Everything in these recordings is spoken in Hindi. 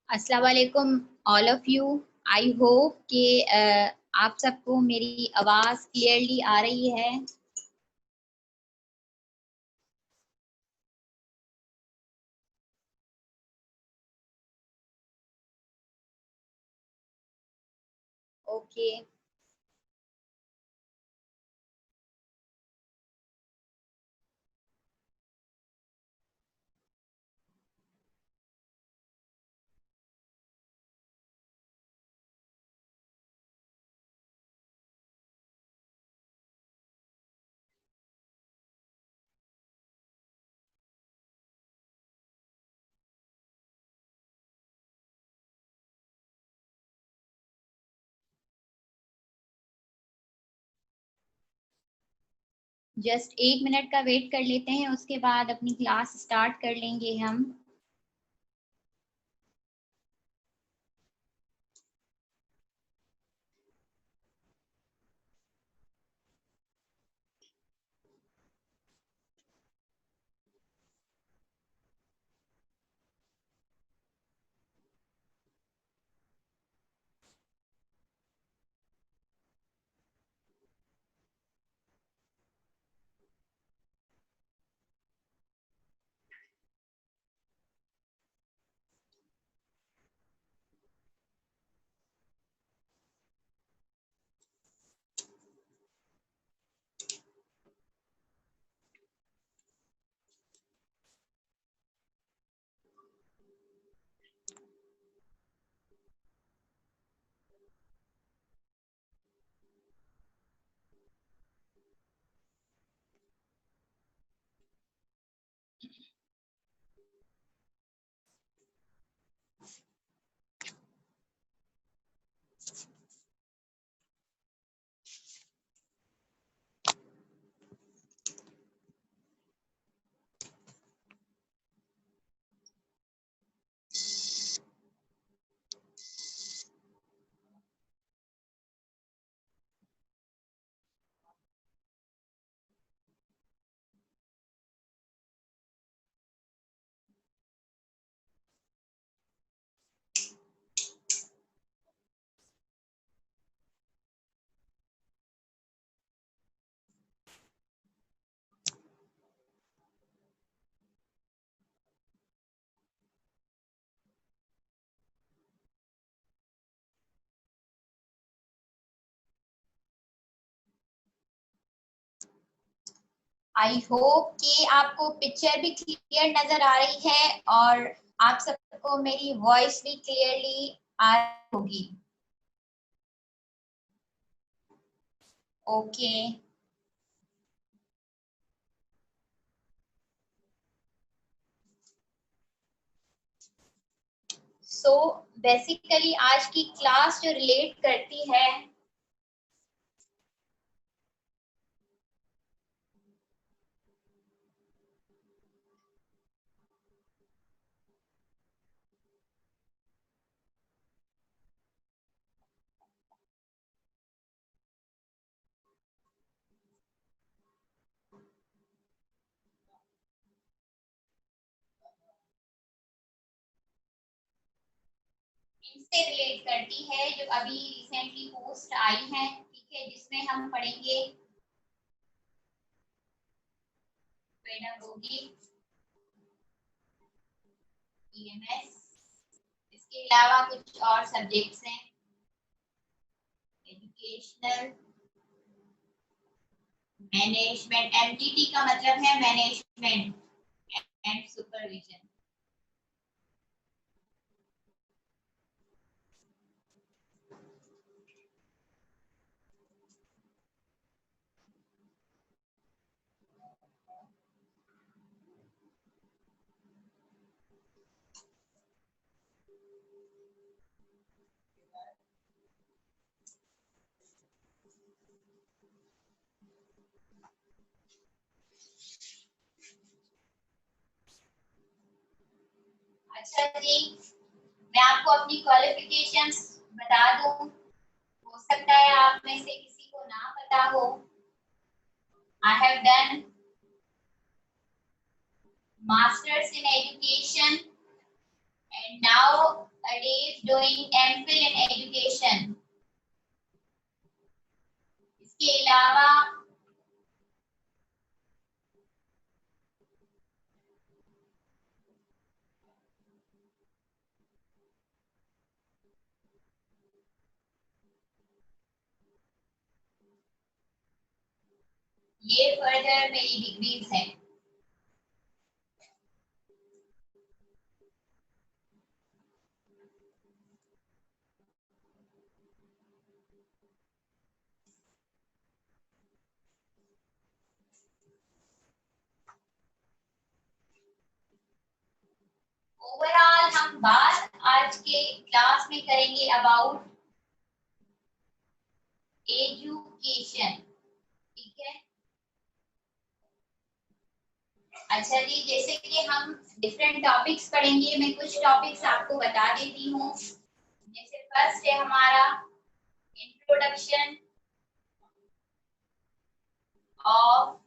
अस्सलाम वालेकुम all of you. I hope कि आप सबको मेरी आवाज़ क्लियरली आ रही है। ओके। जस्ट 1 मिनट का वेट कर लेते हैं, उसके बाद अपनी क्लास स्टार्ट कर लेंगे हम। आई होप कि आपको पिक्चर भी क्लियर नजर आ रही है और आप सबको मेरी वॉइस भी क्लियरली आ रही होगी। ओके। सो बेसिकली आज की क्लास जो रिलेट करती है इनसे रिलेट करती है जो अभी रिसेंटली पोस्ट आई है, ठीक है, जिसमें हम पढ़ेंगे पेडागोगी, ईएमएस, इसके अलावा कुछ और सब्जेक्ट्स हैं, एजुकेशनल, मैनेजमेंट। एमटीटी का मतलब है मैनेजमेंट एंड सुपरविजन। अच्छा जी, मैं आपको अपनी क्वालिफिकेशंस बता दूं, हो सकता है आप में से किसी को ना पता हो। I have done masters in education and now Adib doing MPhil in education. इसके अलावा ये फर्दर मेरी डिग्रीज हैं। ओवरऑल हम बात आज के क्लास में करेंगे अबाउट एजुकेशन। ठीक है, अच्छा जी, जैसे कि हम डिफरेंट टॉपिक्स पढ़ेंगे, मैं कुछ टॉपिक्स आपको बता देती हूँ। जैसे फर्स्ट है हमारा introduction of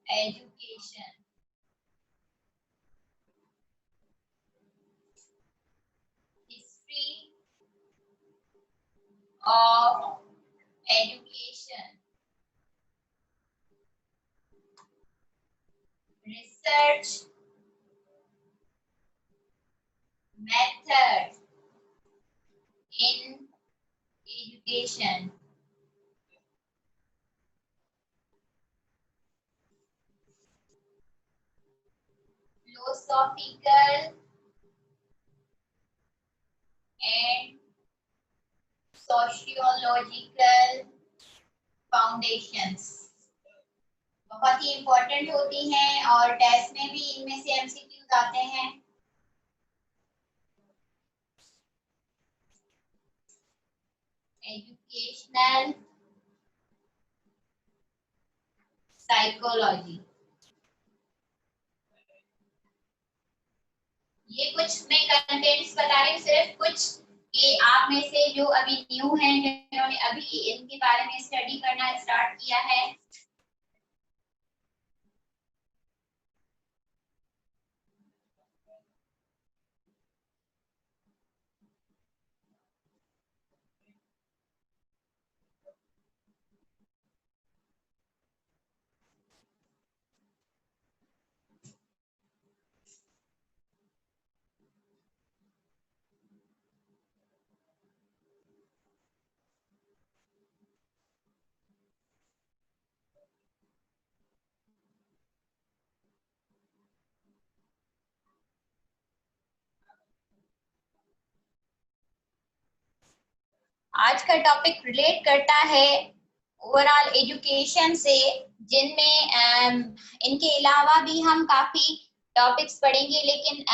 education. History of education. Research method in education. Philosophical and sociological foundations बहुत ही इंपॉर्टेंट होती हैं और टेस्ट में भी इनमें से एमसीक्यूज आते हैं। एजुकेशनल साइकोलॉजी, ये कुछ मैं कंटेंट्स बता रही हूँ, सिर्फ कुछ कि आप में से जो अभी न्यू हैं, जिन्होंने अभी इनके बारे में स्टडी करना स्टार्ट किया है, आज का टॉपिक रिलेट करता है ओवरऑल एजुकेशन से, जिनमें इनके अलावा भी हम काफी टॉपिक्स पढ़ेंगे, लेकिन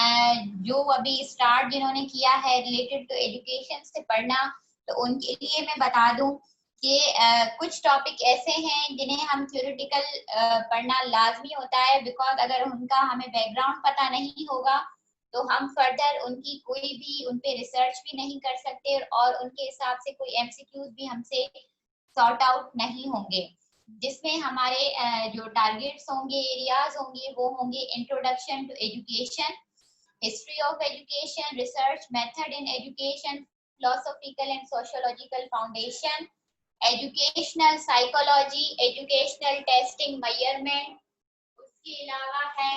जो अभी स्टार्ट जिन्होंने किया है रिलेटेड टू एजुकेशन से पढ़ना, तो उनके लिए मैं बता दूं कि कुछ टॉपिक ऐसे हैं जिन्हें हम थ्योरेटिकल पढ़ना लाजमी होता है, बिकॉज अगर उनका हमें बैकग्राउंड पता नहीं होगा तो हम फर्दर उनकी कोई भी उन पे रिसर्च भी नहीं कर सकते और उनके हिसाब से कोई एमसीक्यूज भी हमसे सॉर्ट आउट नहीं होंगे, जिसमें हमारे जो टारगेट्स होंगे, एरियाज होंगे, वो होंगे introduction to education, history of education, research method in education, philosophical and sociological foundation, educational psychology, educational testing measurement, उसके अलावा है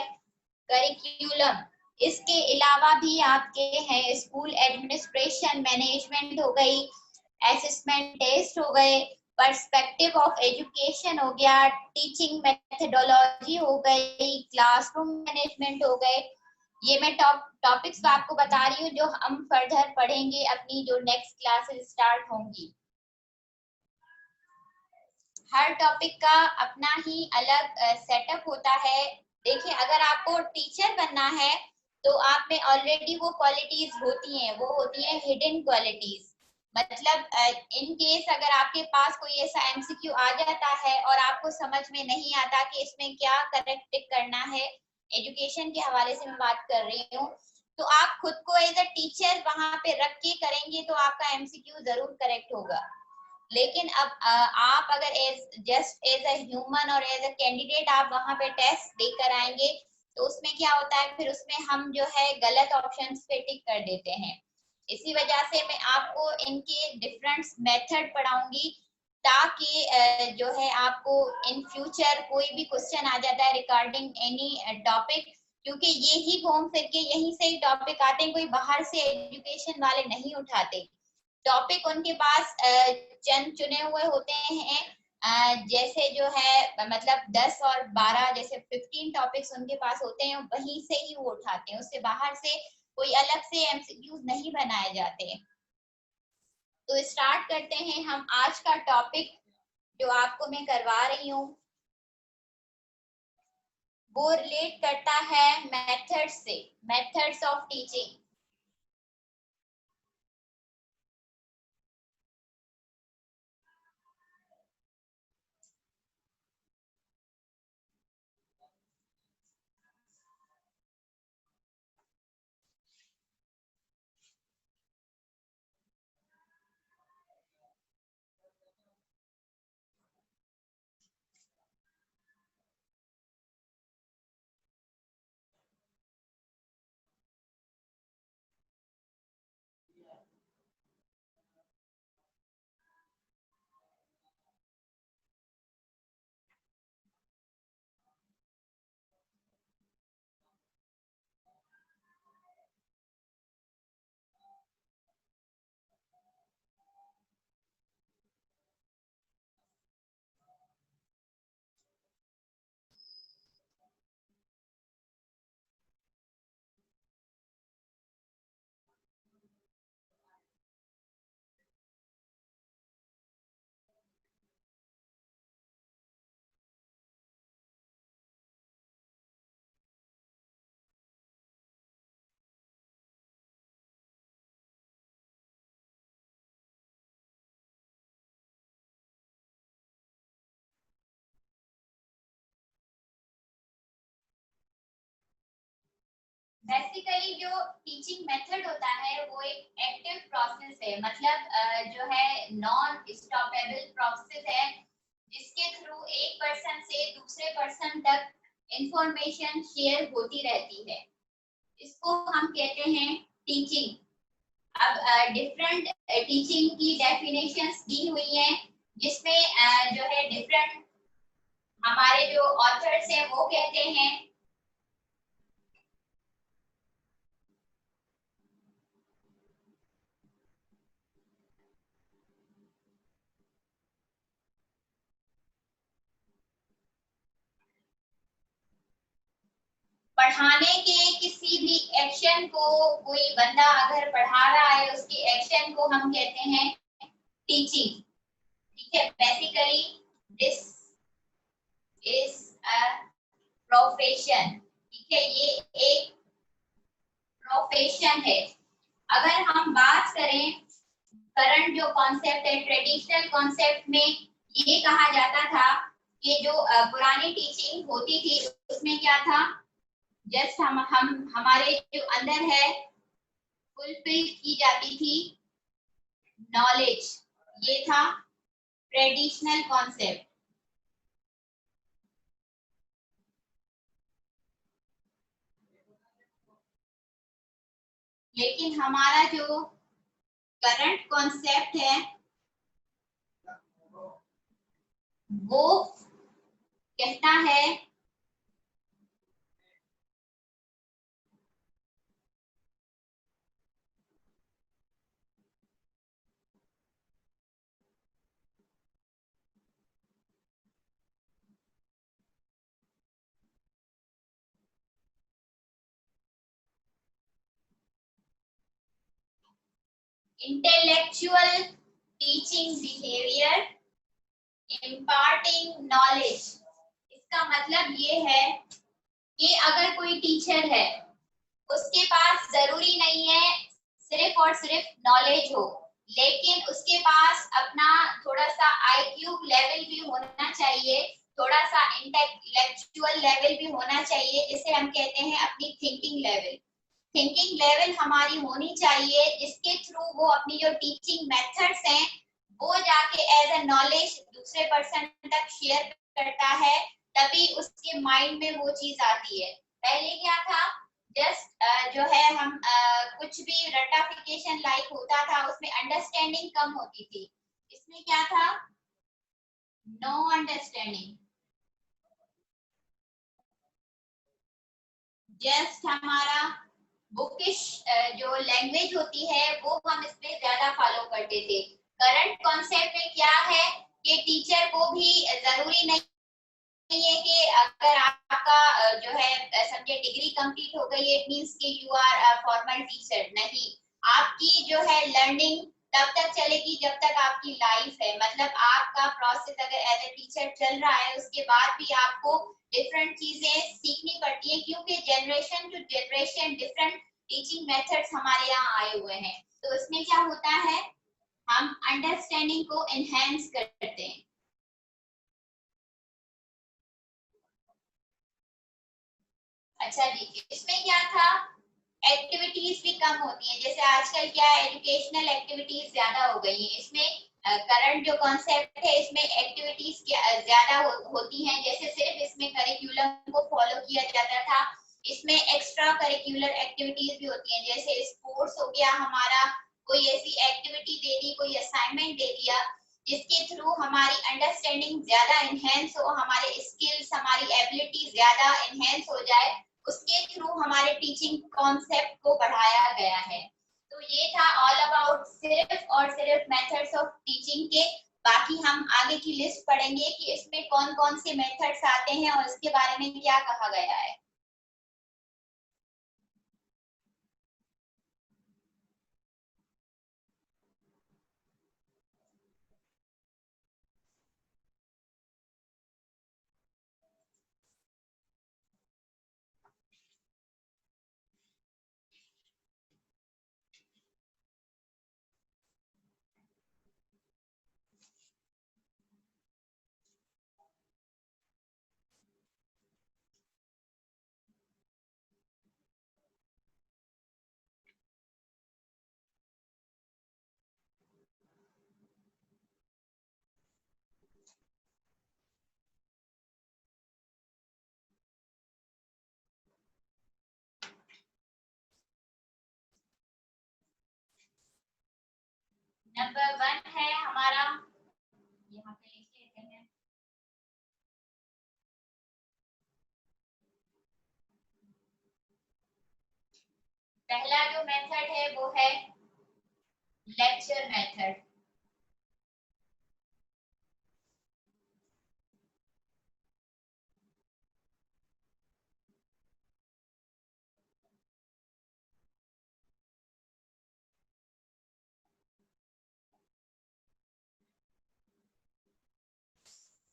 करिकुलम, इसके अलावा भी आपके हैं स्कूल एडमिनिस्ट्रेशन मैनेजमेंट हो गई, असेसमेंट टेस्ट हो गए, पर्सपेक्टिव ऑफ एजुकेशन हो गया, टीचिंग मेथडोलॉजी हो गई, क्लासरूम मैनेजमेंट हो गए। ये मैं टॉपिक्स आपको बता रही हूँ जो हम फर्दर पढ़ेंगे अपनी जो नेक्स्ट क्लासेस स्टार्ट होंगी। हर टॉपिक का अपना ही अलग सेटअप होता है। देखिए, अगर आपको टीचर बनना है तो आप में ऑलरेडी वो क्वालिटीज होती हैं, वो होती हैं हिडन क्वालिटीज। मतलब इन केस अगर आपके पास कोई ऐसा एमसीक्यू आ जाता है और आपको समझ में नहीं आता कि इसमें क्या करेक्ट करना है, एजुकेशन के हवाले से मैं बात कर रही हूँ, तो आप खुद को एज अ टीचर वहां पे रख के करेंगे तो आपका एमसीक्यू जरूर करेक्ट होगा। लेकिन अब आप अगर जस्ट एज अ ह्यूमन और एज अ कैंडिडेट आप वहां पे टेस्ट देकर आएंगे तो उसमें क्या होता है, फिर उसमें हम जो है गलत ऑप्शन पे टिक कर देते हैं। इसी वजह से मैं आपको इनके डिफरेंट मेथड पढ़ाऊंगी, ताकि जो है आपको इन फ्यूचर कोई भी क्वेश्चन आ जाता है रिगार्डिंग एनी टॉपिक, क्योंकि ये ही घूम फिर के यहीं से ही टॉपिक आते हैं, कोई बाहर से एजुकेशन वाले नहीं उठाते टॉपिक। उनके पास चंद चुने हुए होते हैं, जैसे जो है मतलब 10 और 12 जैसे 15 टॉपिक्स उनके पास होते हैं, वहीं से ही वो उठाते हैं, उससे बाहर से कोई अलग से एमसीक्यूज नहीं बनाए जाते। तो स्टार्ट करते हैं हम आज का टॉपिक जो आपको मैं करवा रही हूँ। वो रिलेट करता है मेथड्स से, मेथड्स ऑफ टीचिंग। बेसिकली जो टीचिंग मेथड होता है वो एक एक्टिव प्रोसेस है, मतलब जो है नॉन स्टॉपेबल प्रोसेस है, जिसके थ्रू एक पर्सन से दूसरे पर्सन तक इंफॉर्मेशन शेयर होती रहती है। इसको हम कहते हैं टीचिंग। अब डिफरेंट टीचिंग की डेफिनेशंस दी हुई हैं, जिसमें जो है डिफरेंट हमारे जो ऑथर्स हैं वो कहते हैं पढ़ाने के किसी भी एक्शन को, कोई बंदा अगर पढ़ा रहा है उसकी एक्शन को हम कहते हैं टीचिंग। ठीक है, basically this is a profession. ठीक है, ये एक प्रोफेशन है। अगर हम बात करें करंट जो कॉन्सेप्ट है, ट्रेडिशनल कॉन्सेप्ट में ये कहा जाता था कि जो पुरानी टीचिंग होती थी उसमें क्या था, जस्ट हम हमारे जो अंदर है फुलफिल की जाती थी नॉलेज। ये था ट्रेडिशनल कॉन्सेप्ट। लेकिन हमारा जो करंट कॉन्सेप्ट है वो कहता है intellectual teaching behaviour imparting knowledge. इसका मतलब ये है कि अगर कोई टीचर है उसके पास जरूरी नहीं है सिर्फ और सिर्फ नॉलेज हो, लेकिन उसके पास अपना थोड़ा सा आईक्यू लेवल भी होना चाहिए, थोड़ा सा इंटेलेक्चुअल लेवल भी होना चाहिए, जिसे हम कहते हैं अपनी थिंकिंग लेवल। थिंकिंग लेवल हमारी होनी चाहिए, जिसके थ्रू वो अपनी जो टीचिंग मेथड्स हैं वो जाके एज अ नॉलेज दूसरे पर्सन तक शेयर करता है, तभी उसके माइंड में वो चीज आती है। पहले क्या था, जस्ट जो है हम कुछ भी रटाफिकेशन लाइक होता था, उसमें अंडरस्टैंडिंग कम होती थी। इसमें क्या था, नो अंडरस्टैंडिंग, जस्ट हमारा बुकिश जो लैंग्वेज होती है वो हम इसमें ज्यादा फॉलो करते थे। करंट कॉन्सेप्ट में क्या है कि टीचर को भी जरूरी नहीं है कि अगर आपका जो है समझे डिग्री कंप्लीट हो गई है इट मींस कि यू आर फॉर्मल टीचर, नहीं। आपकी जो है लर्निंग तब तक चलेगी जब तक आपकी लाइफ है, मतलब आपका प्रोसेस अगर एज ए टीचर चल रहा है उसके बाद भी आपको डिफरेंट चीजें सीखनी पड़ती है, क्योंकि generation to generation different teaching methods हमारे यहाँ आए हुए हैं। तो इसमें क्या होता है, हम अंडरस्टैंडिंग को एनहेंस करते हैं। अच्छा जी, इसमें क्या था, एक्टिविटीज भी कम होती हैं। जैसे आजकल क्या है, एजुकेशनल एक्टिविटीज ज्यादा हो गई हैं। इसमें करंट जो कॉन्सेप्ट है इसमें एक्टिविटीज ज्यादा होती हैं। जैसे सिर्फ इसमें करिकुलम को फॉलो किया जाता था, इसमें एक्स्ट्रा करिकुलर एक्टिविटीज भी होती हैं। जैसे स्पोर्ट्स हो गया हमारा, कोई ऐसी एक्टिविटी दे दी, कोई असाइनमेंट दे दिया जिसके थ्रू हमारी अंडरस्टैंडिंग ज्यादा इनहेंस हो, हमारे स्किल्स हमारी एबिलिटी ज्यादा इनहेंस हो जाए, उसके थ्रू हमारे टीचिंग कॉन्सेप्ट को बढ़ाया गया है। तो ये था ऑल अबाउट सिर्फ और सिर्फ मेथड्स ऑफ टीचिंग के। बाकी हम आगे की लिस्ट पढ़ेंगे कि इसमें कौन कौन से मेथड्स आते हैं और इसके बारे में क्या कहा गया है। नंबर 1 है हमारा, यहाँ पे लिख लेते हैं, पहला जो मेथड है वो है लेक्चर मेथड।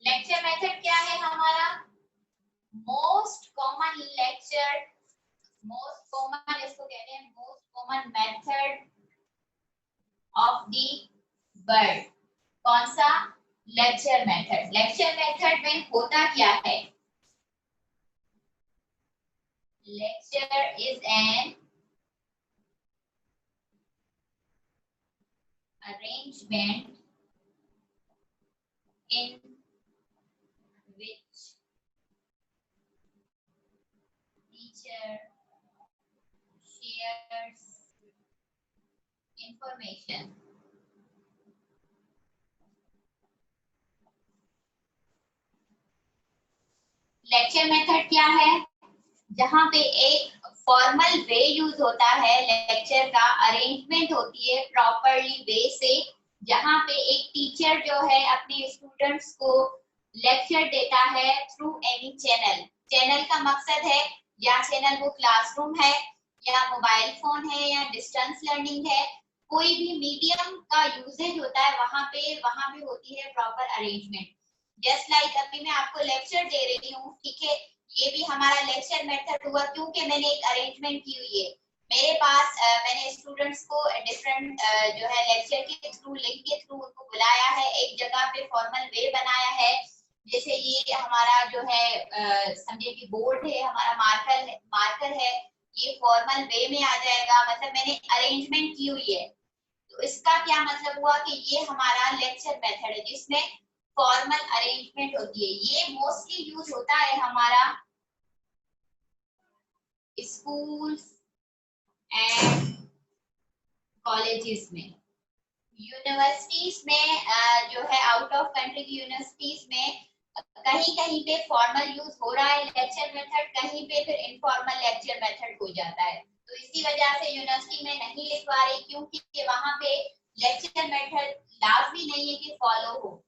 लेक्चर मेथड क्या है हमारा, most common lecture, most common इसको कहते हैं most common method of the word. कौन सा, लेक्चर मेथड। लेक्चर मेथड में होता क्या है, lecture is an arrangement in which teacher shares information। Lecture method क्या है, जहां पे एक फॉर्मल वे यूज होता है लेक्चर का, अरेंजमेंट होती है प्रॉपरली वे से, जहां पे एक टीचर जो है अपने स्टूडेंट्स को लेक्चर देता है थ्रू एनी चैनल। चैनल का मकसद है, या चैनल वो क्लासरूम है या मोबाइल फोन है या डिस्टेंस लर्निंग है, कोई भी मीडियम का यूजेज होता है वहां पे होती है प्रॉपर अरेंजमेंट। जस्ट लाइक अभी मैं आपको लेक्चर दे रही हूँ, ठीक है, ये भी हमारा लेक्चर मेथड हुआ क्योंकि मैंने एक अरेंजमेंट की हुई है। मेरे पास मैंने स्टूडेंट्स को डिफरेंट जो है लेक्चर के थ्रू, लिंक के थ्रू उनको बुलाया है, एक जगह पे फॉर्मल वे बनाया है। जैसे ये हमारा जो है समझे कि बोर्ड है हमारा, मार्कर है, ये फॉर्मल वे में आ जाएगा, मतलब मैंने अरेंजमेंट की हुई है। तो इसका क्या मतलब हुआ कि ये हमारा लेक्चर मेथड है जिसमें फॉर्मल अरेंजमेंट होती है। ये मोस्टली यूज होता है हमारा स्कूल्स एंड कॉलेजेस में। यूनिवर्सिटीज में जो है आउट ऑफ कंट्री की यूनिवर्सिटीज में कहीं कहीं पे फॉर्मल यूज हो रहा है लेक्चर मेथड, कहीं पे फिर इनफॉर्मल लेक्चर मेथड हो जाता है। तो इसी वजह से यूनिवर्सिटी में नहीं लिखवा रही, क्योंकि वहां पे लेक्चर मेथड लाजमी नहीं है कि फॉलो हो।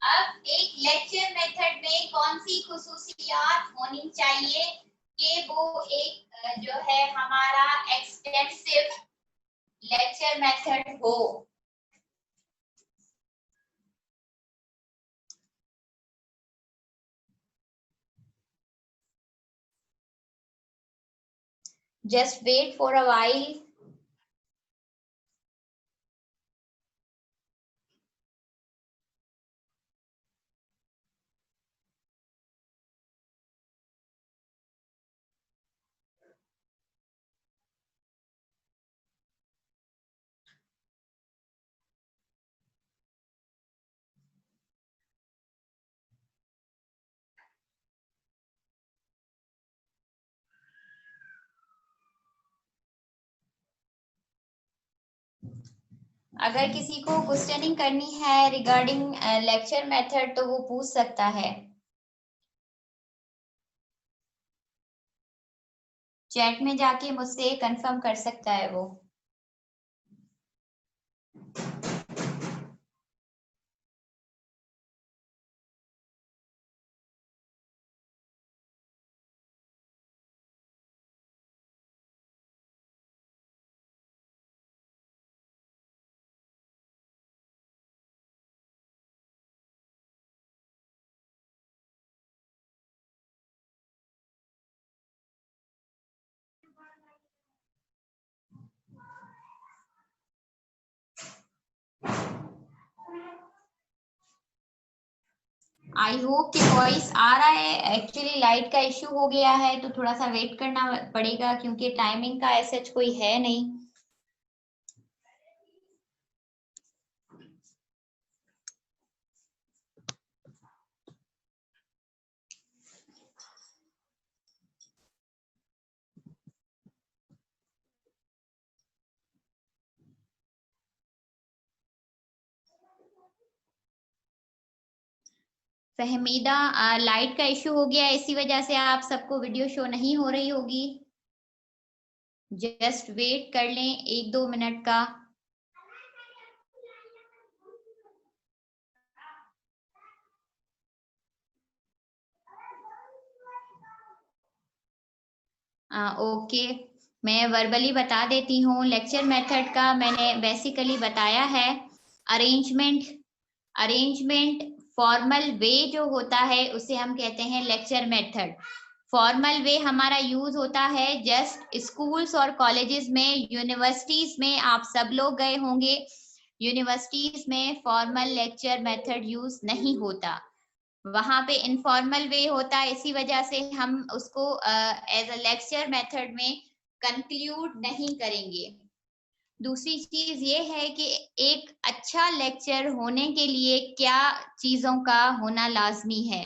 अब एक लेक्चर मेथड में कौन सी खुसूसियात होनी चाहिए कि वो एक जो है हमारा एक्सटेंसिव लेक्चर मेथड हो। Just wait for a while. अगर किसी को क्वेश्चनिंग करनी है रिगार्डिंग लेक्चर मेथड तो वो पूछ सकता है, चैट में जाके मुझसे कंफर्म कर सकता है वो। आई होप कि वॉइस आ रहा है। एक्चुअली लाइट का इश्यू हो गया है तो थोड़ा सा वेट करना पड़ेगा, क्योंकि टाइमिंग का ऐसा कोई है नहीं। फहमीदा, लाइट का इश्यू हो गया, इसी वजह से आप सबको वीडियो शो नहीं हो रही होगी। जस्ट वेट कर लें 1-2 मिनट का। ओके, मैं वर्बली बता देती हूँ। लेक्चर मेथड का मैंने बेसिकली बताया है। अरेंजमेंट फॉर्मल वे जो होता है उसे हम कहते हैं लेक्चर मेथड। फॉर्मल वे हमारा यूज होता है जस्ट स्कूल्स और कॉलेजेस में, यूनिवर्सिटीज में आप सब लोग गए होंगे, यूनिवर्सिटीज में फॉर्मल लेक्चर मेथड यूज नहीं होता, वहां पे इनफॉर्मल वे होता है। इसी वजह से हम उसको एज अ लेक्चर मेथड में कंक्लूड नहीं करेंगे। दूसरी चीज ये है कि एक अच्छा लेक्चर होने के लिए क्या चीजों का होना लाजमी है,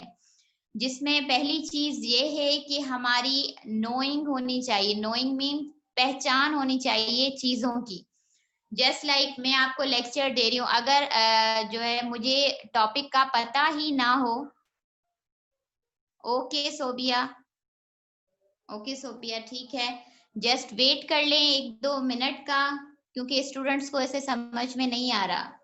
जिसमें पहली चीज ये है कि हमारी नोइंग होनी चाहिए। नोइंग मीन पहचान होनी चाहिए चीजों की। जस्ट लाइक मैं आपको लेक्चर दे रही हूँ, अगर जो है मुझे टॉपिक का पता ही ना हो। ओके सोबिया, ठीक है, जस्ट वेट कर लें 1-2 मिनट का, क्योंकि स्टूडेंट्स को ऐसे समझ में नहीं आ रहा।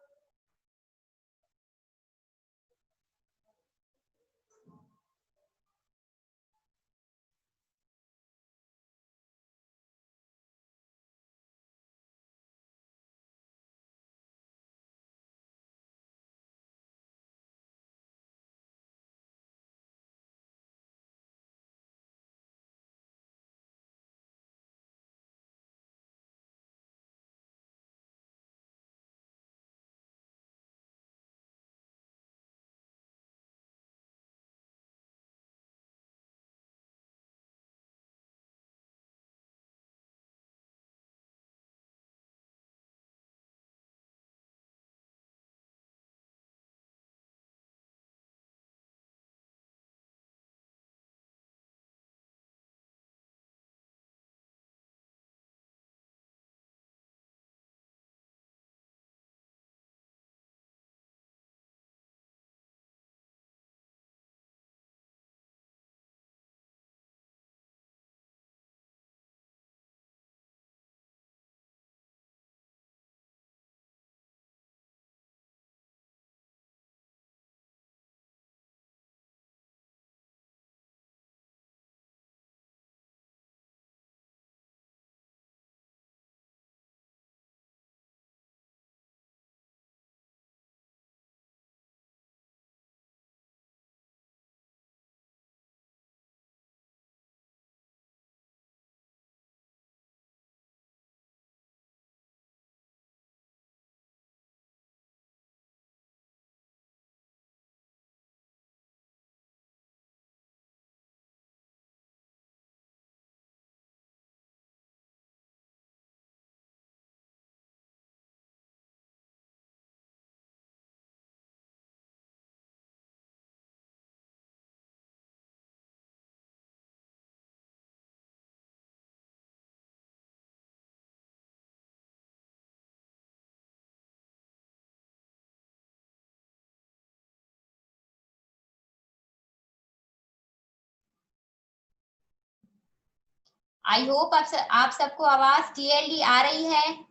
आई होप आप सबको आवाज क्लियरली आ रही है।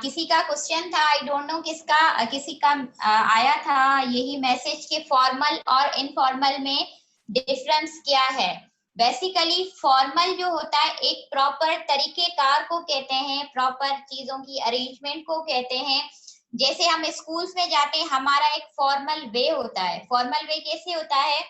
किसी का क्वेश्चन था, आई डोंट नो किसी का आया था यही मैसेज के फॉर्मल और इनफॉर्मल में डिफरेंस क्या है। बेसिकली फॉर्मल जो होता है एक प्रॉपर तरीकेकार को कहते हैं, प्रॉपर चीजों की अरेंजमेंट को कहते हैं। जैसे हम स्कूल्स में जाते हैं, हमारा एक फॉर्मल वे होता है। फॉर्मल वे कैसे होता है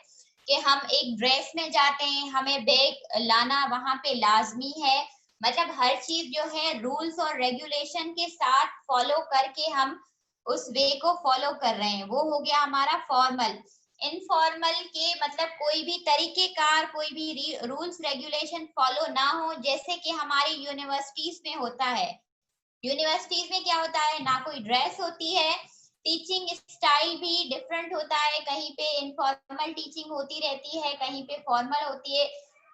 कि हम एक ड्रेस में जाते हैं, हमें बैग लाना वहां पे लाजमी है, मतलब हर चीज जो है रूल्स और रेगुलेशन के साथ फॉलो करके हम उस वे को फॉलो कर रहे हैं, वो हो गया हमारा फॉर्मल। इनफॉर्मल के मतलब कोई भी तरीकेकार, कोई भी रूल्स रेगुलेशन फॉलो ना हो, जैसे कि हमारी यूनिवर्सिटीज में होता है। यूनिवर्सिटीज में क्या होता है, ना कोई ड्रेस होती है, टीचिंग स्टाइल भी डिफरेंट होता है, कहीं पे इनफॉर्मल टीचिंग होती रहती है, कहीं पे फॉर्मल होती है।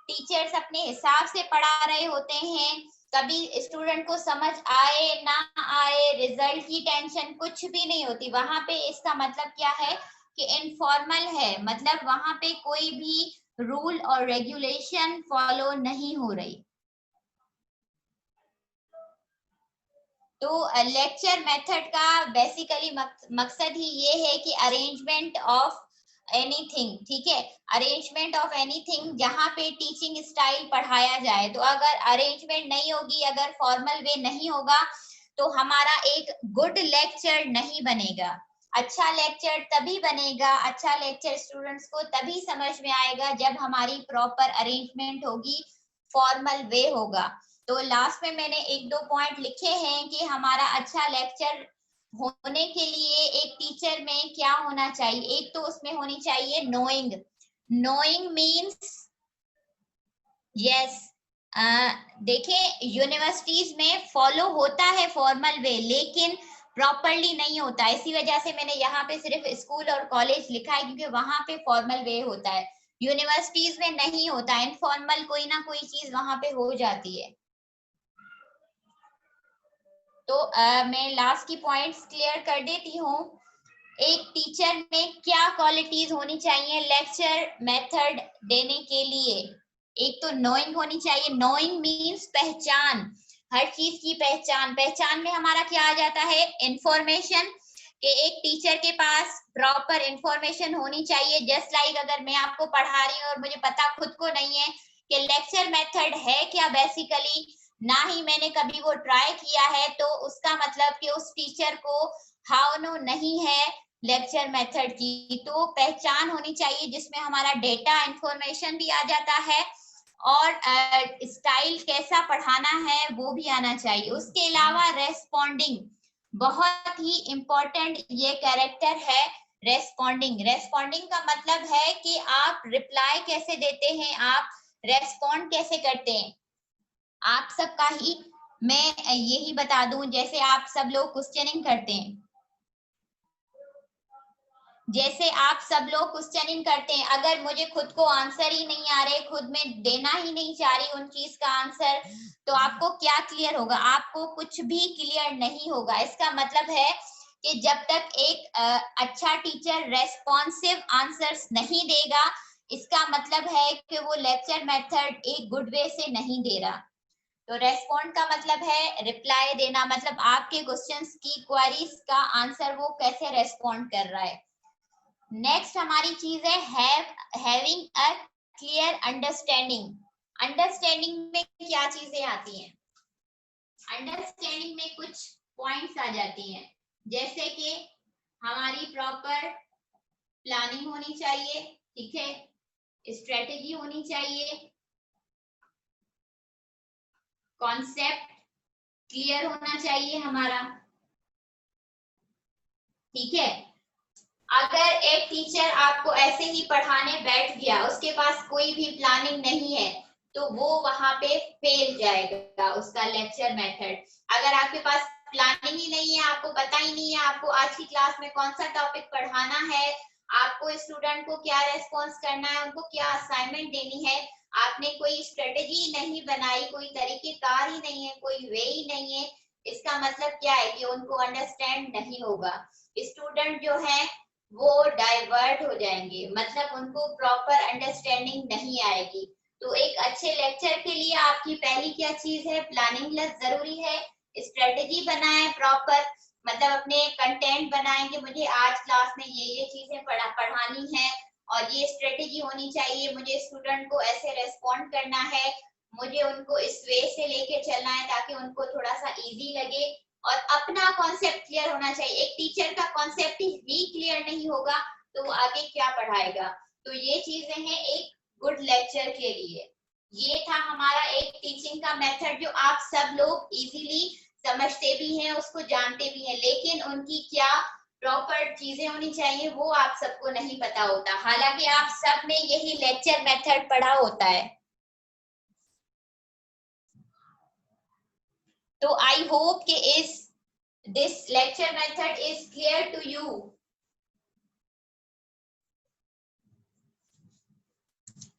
टीचर्स अपने हिसाब से पढ़ा रहे होते हैं, कभी स्टूडेंट को समझ आए ना आए, रिजल्ट की टेंशन कुछ भी नहीं होती वहां पे। इसका मतलब क्या है कि इनफॉर्मल है, मतलब वहां पे कोई भी रूल और रेगुलेशन फॉलो नहीं हो रही। तो लेक्चर मेथड का बेसिकली मकसद ही ये है कि अरेंजमेंट ऑफ एनीथिंग, ठीक है, अरेंजमेंट ऑफ एनीथिंग जहाँ पे टीचिंग स्टाइल पढ़ाया जाए। तो अगर अरेंजमेंट नहीं होगी, अगर फॉर्मल वे नहीं होगा, तो हमारा एक गुड लेक्चर नहीं बनेगा। अच्छा लेक्चर तभी बनेगा, अच्छा लेक्चर स्टूडेंट्स को तभी समझ में आएगा जब हमारी प्रॉपर अरेंजमेंट होगी, फॉर्मल वे होगा। तो लास्ट में मैंने एक दो पॉइंट लिखे हैं कि हमारा अच्छा लेक्चर होने के लिए एक टीचर में क्या होना चाहिए। एक तो उसमें होनी चाहिए नोइंग। नोइंग मीन्स यस, देखिए यूनिवर्सिटीज में फॉलो होता है फॉर्मल वे, लेकिन प्रॉपरली नहीं होता। इसी वजह से मैंने यहाँ पे सिर्फ स्कूल और कॉलेज लिखा है, क्योंकि वहां पे फॉर्मल वे होता है, यूनिवर्सिटीज में नहीं होता। इनफॉर्मल कोई ना कोई चीज वहां पे हो जाती है। तो मैं लास्ट की पॉइंट्स क्लियर कर देती हूँ। एक टीचर में क्या क्वालिटीज होनी चाहिए लेक्चर मेथड देने के लिए। एक तो नोइंग होनी चाहिए। नोइंग मीन्स पहचान, हर चीज की पहचान। पहचान में हमारा क्या आ जाता है, इंफॉर्मेशन, कि एक टीचर के पास प्रॉपर इंफॉर्मेशन होनी चाहिए। जस्ट लाइक अगर मैं आपको पढ़ा रही हूँ और मुझे पता खुद को नहीं है कि लेक्चर मेथड है क्या बेसिकली, ना ही मैंने कभी वो ट्राई किया है, तो उसका मतलब कि उस टीचर को हाउ नो नहीं है लेक्चर मेथड की। तो पहचान होनी चाहिए जिसमें हमारा डेटा इंफॉर्मेशन भी आ जाता है, और स्टाइल कैसा पढ़ाना है वो भी आना चाहिए। उसके अलावा रेस्पॉन्डिंग बहुत ही इंपॉर्टेंट ये कैरेक्टर है, रेस्पॉन्डिंग। रेस्पॉन्डिंग का मतलब है कि आप रिप्लाई कैसे देते हैं, आप रेस्पॉन्ड कैसे करते हैं। आप सबका ही मैं यही बता दूं, जैसे आप सब लोग क्वेश्चनिंग करते हैं, जैसे आप सब लोग क्वेश्चनिंग करते हैं, अगर मुझे खुद को आंसर ही नहीं आ रहे, खुद में देना ही नहीं चाह रही उन चीज का आंसर, तो आपको क्या क्लियर होगा, आपको कुछ भी क्लियर नहीं होगा। इसका मतलब है कि जब तक एक अच्छा टीचर रेस्पॉन्सिव आंसर्स नहीं देगा, इसका मतलब है कि वो लेक्चर मेथड एक गुड वे से नहीं दे रहा। तो रेस्पॉन्ड का मतलब है रिप्लाई देना, मतलब आपके क्वेश्चंस की क्वेरीज का आंसर वो कैसे रेस्पॉन्ड कर रहा है। नेक्स्ट हमारी चीज है having a clear understanding. Understanding में क्या चीजें आती हैं, अंडरस्टैंडिंग में कुछ पॉइंट्स आ जाती हैं, जैसे कि हमारी प्रॉपर प्लानिंग होनी चाहिए, ठीक है, स्ट्रेटेजी होनी चाहिए, कॉन्सेप्ट क्लियर होना चाहिए हमारा, ठीक है। अगर एक टीचर आपको ऐसे ही पढ़ाने बैठ गया, उसके पास कोई भी प्लानिंग नहीं है, तो वो वहां पे फेल जाएगा उसका लेक्चर मेथड। अगर आपके पास प्लानिंग ही नहीं है, आपको पता ही नहीं है आपको आज की क्लास में कौन सा टॉपिक पढ़ाना है, आपको स्टूडेंट को क्या रेस्पॉन्स करना है, उनको क्या असाइनमेंट देनी है, आपने कोई स्ट्रेटेजी नहीं बनाई, कोई तरीकेकार ही नहीं है, कोई वे ही नहीं है, इसका मतलब क्या है कि उनको अंडरस्टैंड नहीं होगा। स्टूडेंट जो है वो डाइवर्ट हो जाएंगे, मतलब उनको प्रॉपर अंडरस्टैंडिंग नहीं आएगी। तो एक अच्छे लेक्चर के लिए आपकी पहली क्या चीज है, प्लानिंग जरूरी है, स्ट्रेटेजी बनाएं प्रॉपर, मतलब अपने कंटेंट बनाएं कि मुझे आज क्लास में ये चीजें पढ़ानी है और ये स्ट्रेटेजी होनी चाहिए, मुझे स्टूडेंट को ऐसे रेस्पॉन्ड करना है, मुझे उनको इस वे से लेके चलना है ताकि उनको थोड़ा सा इजी लगे, और अपना कॉन्सेप्ट क्लियर होना चाहिए। एक टीचर का कॉन्सेप्ट ही क्लियर नहीं होगा तो वो आगे क्या पढ़ाएगा। तो ये चीजें हैं एक गुड लेक्चर के लिए। ये था हमारा एक टीचिंग का मेथड जो आप सब लोग इजीली समझते भी हैं, उसको जानते भी हैं, लेकिन उनकी क्या प्रॉपर चीजें होनी चाहिए वो आप सबको नहीं पता होता, हालांकि आप सब ने यही लेक्चर मेथड पढ़ा होता है। तो आई होप कि इस this lecture method is clear to you.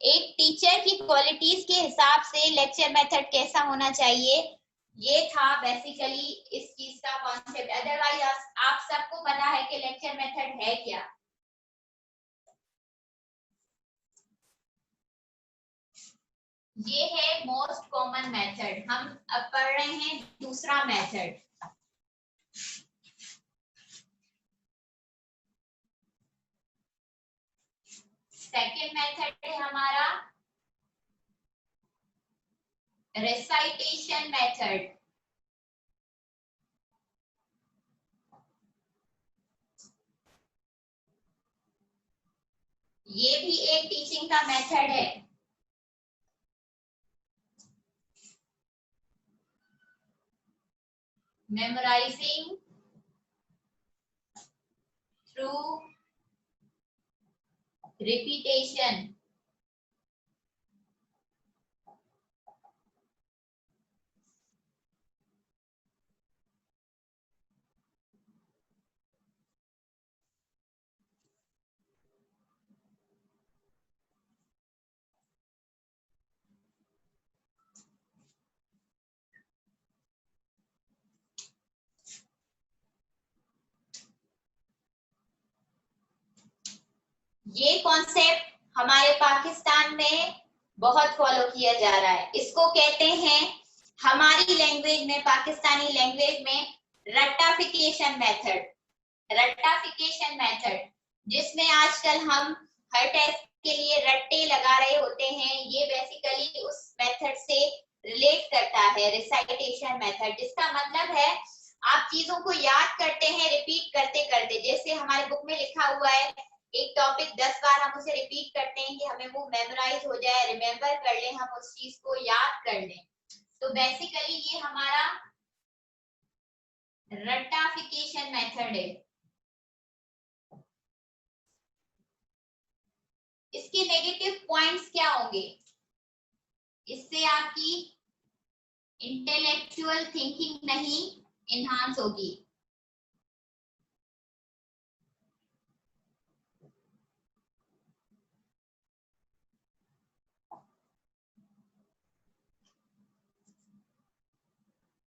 एक टीचर की क्वालिटीज के हिसाब से लेक्चर मेथड कैसा होना चाहिए, ये था बेसिकली इस चीज का कॉन्सेप्ट। अदरवाइज आप सबको पता है कि लेक्चर मेथड है क्या। ये है मोस्ट कॉमन मेथड। हम अब पढ़ रहे हैं दूसरा मेथड। सेकेंड मेथड है हमारा रेसाइटेशन मेथड। ये भी एक टीचिंग का मेथड है। Memorising through repetition. ये कॉन्सेप्ट हमारे पाकिस्तान में बहुत फॉलो किया जा रहा है। इसको कहते हैं हमारी लैंग्वेज में, पाकिस्तानी लैंग्वेज में रट्टाफिकेशन मेथड। रट्टाफिकेशन मेथड जिसमें आजकल हम हर टेस्ट के लिए रट्टे लगा रहे होते हैं, ये बेसिकली उस मेथड से रिलेट करता है, रिसाइटेशन मेथड, जिसका मतलब है आप चीजों को याद करते हैं रिपीट करते करते। जैसे हमारे बुक में लिखा हुआ है एक टॉपिक 10 बार हम उसे रिपीट करते हैं कि हमें वो मेमोराइज हो जाए, रिमेम्बर कर लें, हम उस चीज को याद कर लें। तो बेसिकली ये हमारा रट्टाफिकेशन मेथड है। इसके नेगेटिव पॉइंट्स क्या होंगे, इससे आपकी इंटेलेक्चुअल थिंकिंग नहीं इनहांस होगी।